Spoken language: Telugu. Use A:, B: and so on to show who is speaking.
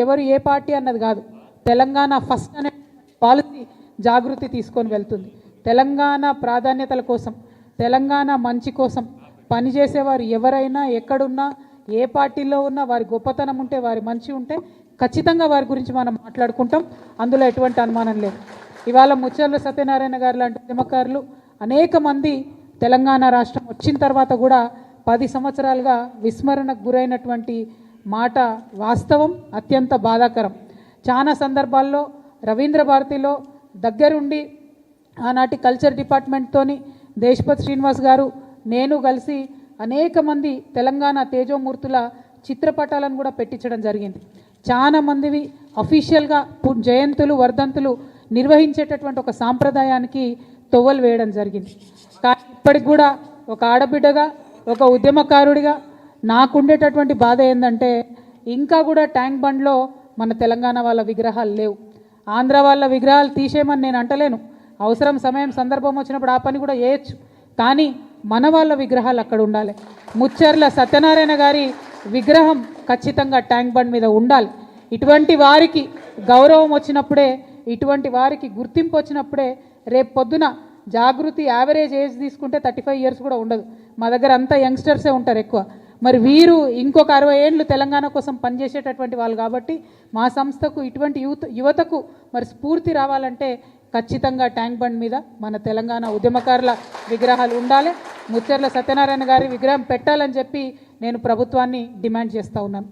A: ఎవరు ఏ పార్టీ అన్నది కాదు, తెలంగాణ ఫస్ట్ అనే పాలసీ జాగృతి తీసుకొని వెళ్తుంది. తెలంగాణ ప్రాధాన్యతల కోసం, తెలంగాణ మంచి కోసం పనిచేసేవారు ఎవరైనా ఎక్కడున్నా ఏ పార్టీలో ఉన్నా వారి గొప్పతనం ఉంటే, వారి మంచి ఉంటే ఖచ్చితంగా వారి గురించి మనం మాట్లాడుకుంటాం. అందులో ఎటువంటి అనుమానం లేదు. ఇవాళ ముత్యాల సత్యనారాయణ గారు లాంటి ఉద్యమకారులు అనేక మంది తెలంగాణ రాష్ట్రం వచ్చిన తర్వాత కూడా 10 సంవత్సరాలుగా విస్మరణకు గురైనటువంటి మాట వాస్తవం, అత్యంత బాధాకరం. చాలా సందర్భాల్లో రవీంద్ర భారతిలో దగ్గరుండి ఆనాటి కల్చర్ డిపార్ట్మెంట్తోని దేశపతి శ్రీనివాస్ గారు నేను కలిసి అనేక మంది తెలంగాణ తేజోమూర్తుల చిత్రపటాలను కూడా పెట్టించడం జరిగింది. చాలా మందివి అఫీషియల్గా జయంతులు వర్ధంతులు నిర్వహించేటటువంటి ఒక సాంప్రదాయానికి తొవ్వలు వేయడం జరిగింది. కానీ ఇప్పటికి కూడా ఒక ఆడబిడ్డగా, ఒక ఉద్యమకారుడిగా నాకుండేటటువంటి బాధ ఏంటంటే ఇంకా కూడా ట్యాంక్ బండ్లో మన తెలంగాణ వాళ్ళ విగ్రహాలు లేవు. ఆంధ్ర వాళ్ళ విగ్రహాలు తీసేయమని నేను అంటలేను, అవసరం సమయం సందర్భం వచ్చినప్పుడు ఆ పని కూడా చేయొచ్చు. కానీ మన వాళ్ళ విగ్రహాలు అక్కడ ఉండాలి. ముచ్చర్ల సత్యనారాయణ గారి విగ్రహం ఖచ్చితంగా ట్యాంక్ బండ్ మీద ఉండాలి. ఇటువంటి వారికి గౌరవం వచ్చినప్పుడే, ఇటువంటి వారికి గుర్తింపు వచ్చినప్పుడే రేపు పొద్దున జాగృతి యావరేజ్ ఏజ్ తీసుకుంటే 35 ఇయర్స్ కూడా ఉండదు. మా దగ్గర అంతా యంగ్స్టర్సే ఉంటారు ఎక్కువ. మరి వీరు ఇంకొక 60 ఏళ్ళు తెలంగాణ కోసం పనిచేసేటటువంటి వాళ్ళు కాబట్టి మా సంస్థకు ఇటువంటి యువతకు మరి స్ఫూర్తి రావాలంటే ఖచ్చితంగా ట్యాంక్ బండ్ మీద మన తెలంగాణ ఉద్యమకారుల విగ్రహాలు ఉండాలి. ముచ్చర్ల సత్యనారాయణ గారి విగ్రహం పెట్టాలని చెప్పి నేను ప్రభుత్వాన్ని డిమాండ్ చేస్తూ ఉన్నాను.